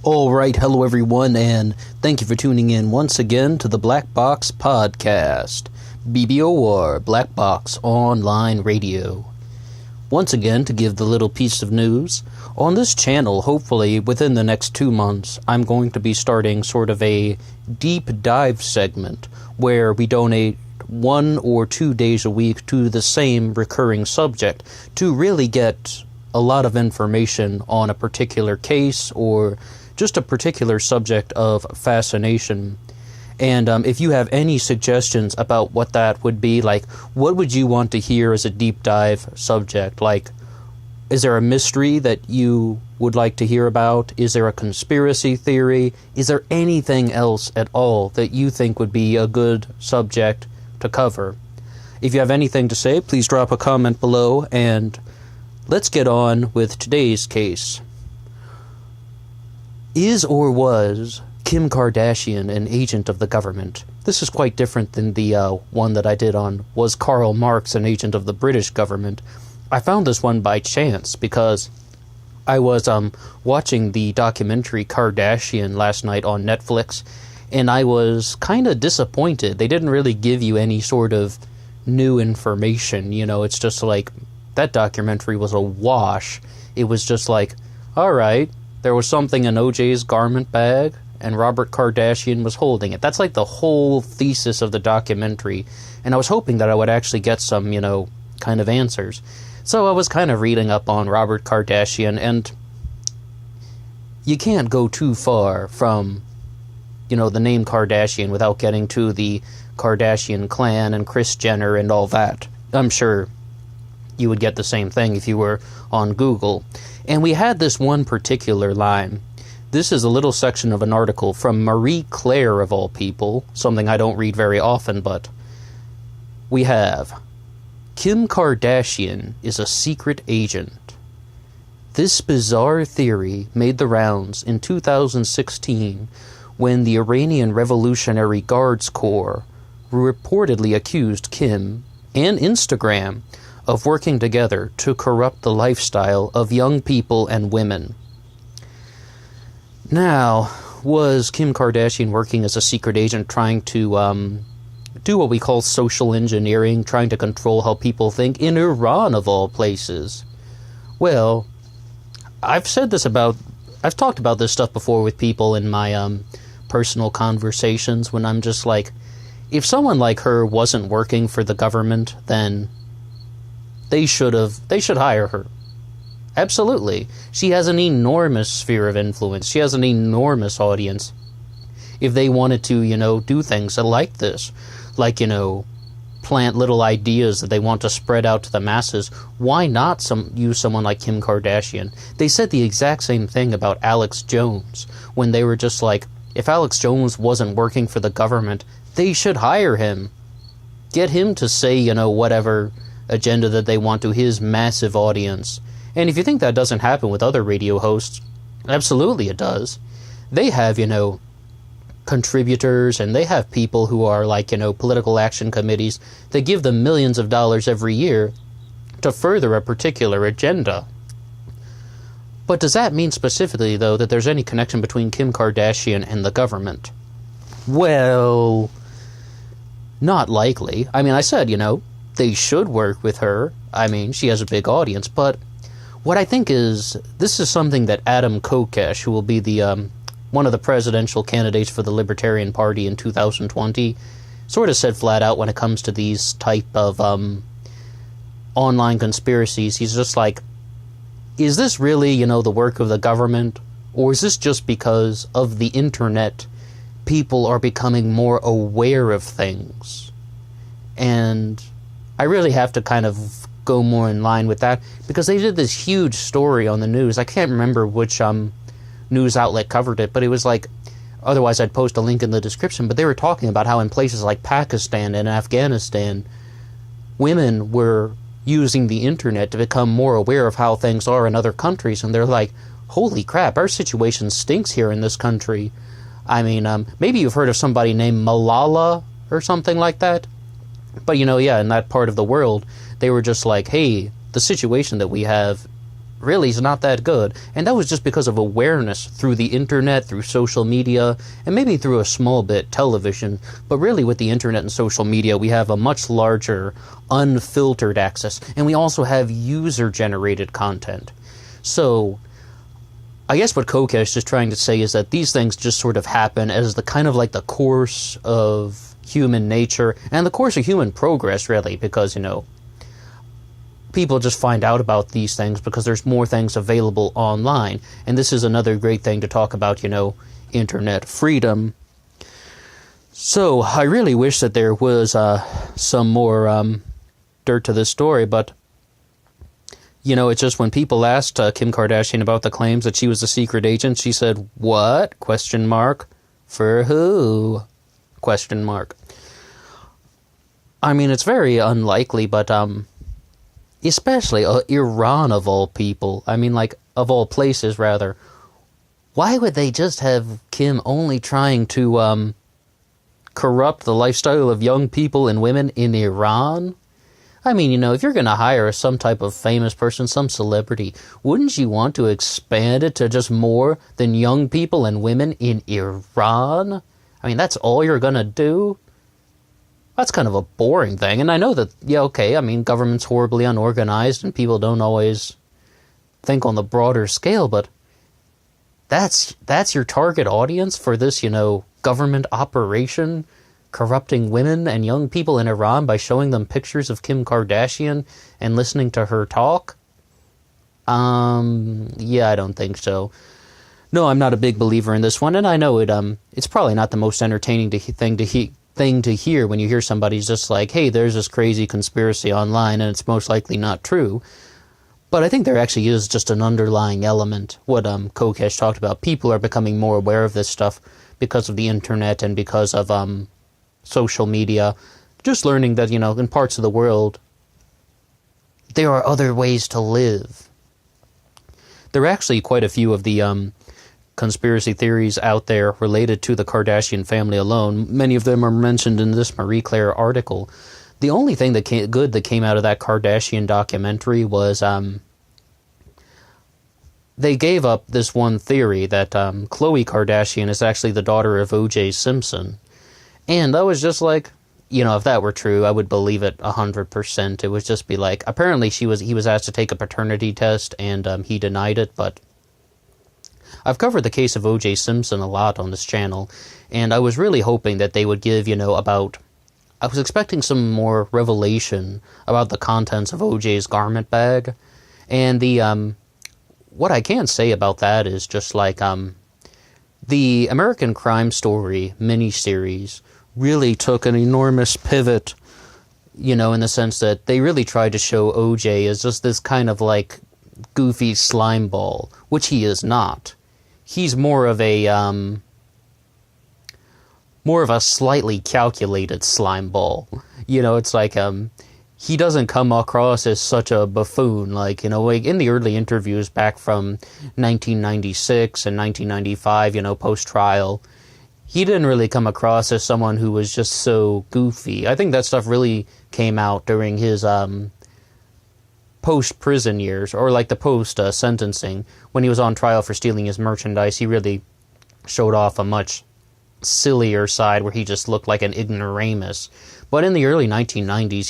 Alright, hello everyone, and thank you for tuning in once again to the Black Box Podcast, BBOR, Black Box Online Radio. Once again, to give the little piece of news, on this channel, hopefully within the next 2 months, I'm going to be starting sort of a deep dive segment where we donate 1 or 2 days a week to the same recurring subject to really get a lot of information on a particular case or just a particular subject of fascination. And if you have any suggestions about what that would be, like, what would you want to hear as a deep dive subject? Like, is there a mystery that you would like to hear about? Is there a conspiracy theory? Is there anything else at all that you think would be a good subject to cover? If you have anything to say, please drop a comment below, and let's get on with today's case. Is or was Kim Kardashian an agent of the government? This is quite different than the one that I did on Was Karl Marx an agent of the British government? I found this one by chance because I was watching the documentary Kardashian last night on Netflix, and I was kind of disappointed. They didn't really give you any sort of new information. You know, it's just like that documentary was a wash. It was just like, all right, there was something in OJ's garment bag, and Robert Kardashian was holding it. That's like the whole thesis of the documentary, and I was hoping that I would actually get some, kind of answers. So I was kind of reading up on Robert Kardashian, and you can't go too far from, the name Kardashian without getting to the Kardashian clan and Kris Jenner and all that. I'm sure you would get the same thing if you were on Google. And we had this one particular line. This is a little section of an article from Marie Claire, of all people, something I don't read very often, but we have, Kim Kardashian is a secret agent. This bizarre theory made the rounds in 2016 when the Iranian Revolutionary Guards Corps reportedly accused Kim and Instagram of working together to corrupt the lifestyle of young people and women. Now, was Kim Kardashian working as a secret agent trying to do what we call social engineering, trying to control how people think in Iran, of all places? Well, I've talked about this stuff before with people in my personal conversations when I'm just like, if someone like her wasn't working for the government, then they should hire her. Absolutely. She has an enormous sphere of influence. She has an enormous audience. If they wanted to, do things like this, like, plant little ideas that they want to spread out to the masses, why not use someone like Kim Kardashian? They said the exact same thing about Alex Jones, when they were just like, if Alex Jones wasn't working for the government, they should hire him. Get him to say, whatever agenda that they want to his massive audience. And if you think that doesn't happen with other radio hosts, absolutely it does. They have, contributors, and they have people who are like, political action committees that give them millions of dollars every year to further a particular agenda. But does that mean specifically, though, that there's any connection between Kim Kardashian and the government? Well, not likely. I mean, I said, they should work with her. I mean, she has a big audience, but what I think is, this is something that Adam Kokesh, who will be the one of the presidential candidates for the Libertarian Party in 2020, sort of said flat out when it comes to these type of online conspiracies. He's just like, is this really, the work of the government? Or is this just because of the internet, people are becoming more aware of things? And I really have to kind of go more in line with that, because they did this huge story on the news. I can't remember which news outlet covered it, but it was like, otherwise I'd post a link in the description, but they were talking about how in places like Pakistan and Afghanistan, women were using the internet to become more aware of how things are in other countries, and they're like, holy crap, our situation stinks here in this country. I mean, maybe you've heard of somebody named Malala or something like that. But, in that part of the world, they were just like, hey, the situation that we have really is not that good. And that was just because of awareness through the internet, through social media, and maybe through a small bit television. But really with the internet and social media, we have a much larger, unfiltered access. And we also have user-generated content. So I guess what Kokesh is trying to say is that these things just sort of happen as the kind of like the course of human nature and the course of human progress, really, because, people just find out about these things because there's more things available online. And this is another great thing to talk about, internet freedom. So I really wish that there was some more dirt to this story, but it's just when people asked Kim Kardashian about the claims that she was a secret agent, she said, "What? Question mark. For who? Question mark." I mean, it's very unlikely, but especially Iran of all people. I mean, like, of all places, rather. Why would they just have Kim only trying to corrupt the lifestyle of young people and women in Iran? I mean, if you're going to hire some type of famous person, some celebrity, wouldn't you want to expand it to just more than young people and women in Iran? I mean, that's all you're going to do? That's kind of a boring thing. And I know that, government's horribly unorganized and people don't always think on the broader scale, but that's your target audience for this, government operation? Corrupting women and young people in Iran by showing them pictures of Kim Kardashian and listening to her talk? Yeah, I don't think so. No, I'm not a big believer in this one, and I know it's probably not the most entertaining thing to hear when you hear somebody's just like, hey, there's this crazy conspiracy online, and it's most likely not true. But I think there actually is just an underlying element, what Kokesh talked about. People are becoming more aware of this stuff because of the internet and because of social media, just learning that, in parts of the world, there are other ways to live. There are actually quite a few of the conspiracy theories out there related to the Kardashian family alone. Many of them are mentioned in this Marie Claire article. The only thing that came out of that Kardashian documentary was they gave up this one theory that Khloe Kardashian is actually the daughter of O.J. Simpson. And I was just like, if that were true, I would believe it 100%. It would just be like, apparently he was asked to take a paternity test, and he denied it, but I've covered the case of O.J. Simpson a lot on this channel, and I was really hoping that they would give, I was expecting some more revelation about the contents of O.J.'s garment bag, and what I can say about that is just like, the American Crime Story miniseries really took an enormous pivot, in the sense that they really tried to show OJ as just this kind of like goofy slime ball, which he is not. He's more of a slightly calculated slime ball. It's like he doesn't come across as such a buffoon. Like, like in the early interviews back from 1996 and 1995, post-trial, he didn't really come across as someone who was just so goofy. I think that stuff really came out during his post-prison years, or like the post-sentencing. When he was on trial for stealing his merchandise, he really showed off a much sillier side where he just looked like an ignoramus. But in the early 1990s,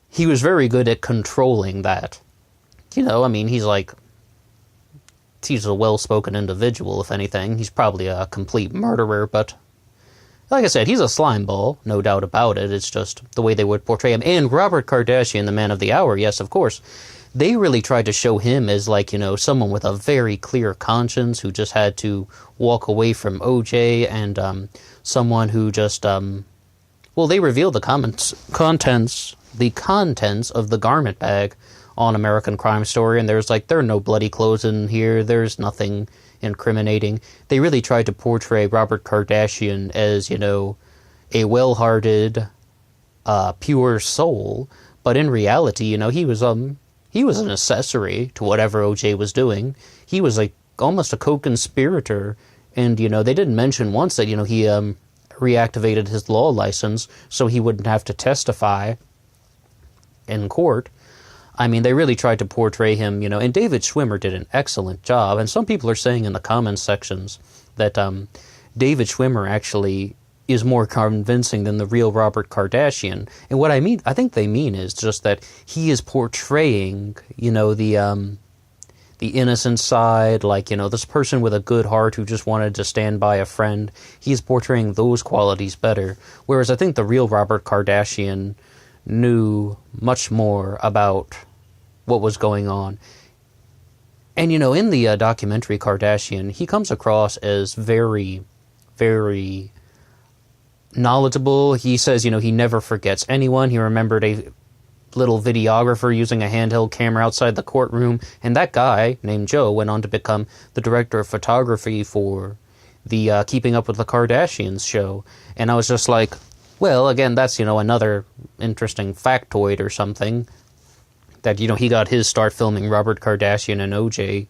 he was very good at controlling that. He's a well-spoken individual, if anything. He's probably a complete murderer, but like I said, he's a slime ball, no doubt about it. It's just the way they would portray him. And Robert Kardashian, the man of the hour, yes, of course. They really tried to show him as, someone with a very clear conscience who just had to walk away from OJ, and someone who just, they revealed the contents of the garment bag on American Crime Story, and there are no bloody clothes in here, there's nothing incriminating. They really tried to portray Robert Kardashian as, a well-hearted, pure soul, but in reality, he was an accessory to whatever OJ was doing. He was almost a co-conspirator, and, they didn't mention once that, he reactivated his law license so he wouldn't have to testify in court. I mean, they really tried to portray him, and David Schwimmer did an excellent job. And some people are saying in the comments sections that David Schwimmer actually is more convincing than the real Robert Kardashian. And what I think they mean is just that he is portraying, the innocent side, like, this person with a good heart who just wanted to stand by a friend. He's portraying those qualities better. Whereas I think the real Robert Kardashian knew much more about what was going on. And, in the documentary Kardashian, he comes across as very, very knowledgeable. He says, he never forgets anyone. He remembered a little videographer using a handheld camera outside the courtroom, and that guy, named Joe, went on to become the director of photography for the Keeping Up with the Kardashians show. And I was just like, well, again, that's, another interesting factoid or something, that, he got his start filming Robert Kardashian and OJ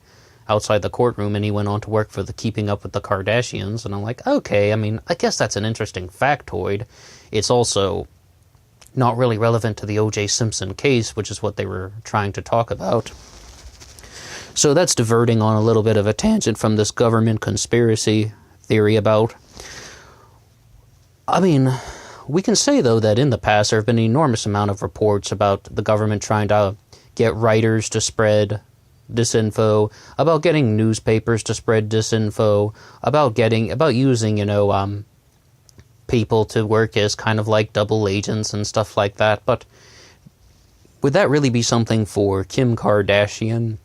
outside the courtroom, and he went on to work for the Keeping Up with the Kardashians. And I'm like, okay, I mean, I guess that's an interesting factoid. It's also not really relevant to the O.J. Simpson case, which is what they were trying to talk about. So that's diverting on a little bit of a tangent from this government conspiracy theory about. I mean, we can say, though, that in the past there have been an enormous amount of reports about the government trying to get writers to spread disinfo, about getting newspapers to spread disinfo, about using, people to work as kind of like double agents and stuff like that. But would that really be something for Kim Kardashian?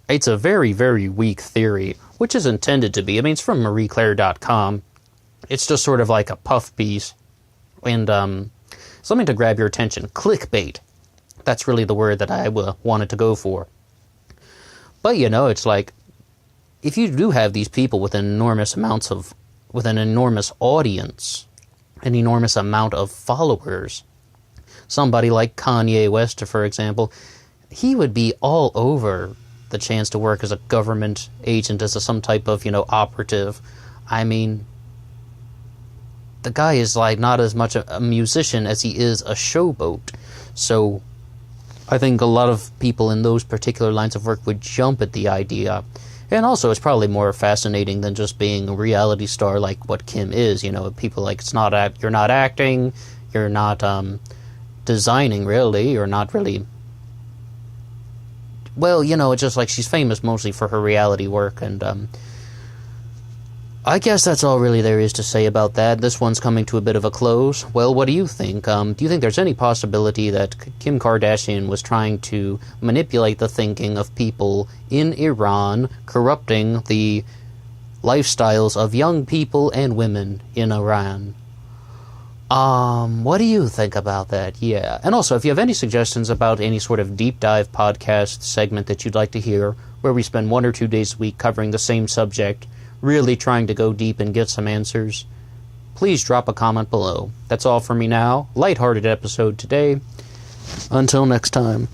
It's a very, very weak theory, which is intended to be. I mean, it's from marieclaire.com. It's just sort of like a puff piece. And something to grab your attention. Clickbait. That's really the word that I wanted to go for. But, it's like, if you do have these people with an enormous audience, an enormous amount of followers, somebody like Kanye West, for example, he would be all over the chance to work as a government agent, as some type of, operative. I mean, the guy is like not as much a musician as he is a showboat. So I think a lot of people in those particular lines of work would jump at the idea. And also, it's probably more fascinating than just being a reality star like what Kim is. People like, you're not acting, you're not designing, really, you're not really. Well, it's just like she's famous mostly for her reality work, and I guess that's all really there is to say about that. This one's coming to a bit of a close. Well, what do you think? Do you think there's any possibility that Kim Kardashian was trying to manipulate the thinking of people in Iran, corrupting the lifestyles of young people and women in Iran? What do you think about that? Yeah. And also, if you have any suggestions about any sort of deep dive podcast segment that you'd like to hear, where we spend 1 or 2 days a week covering the same subject, really trying to go deep and get some answers, please drop a comment below. That's all for me now. Lighthearted episode today. Until next time.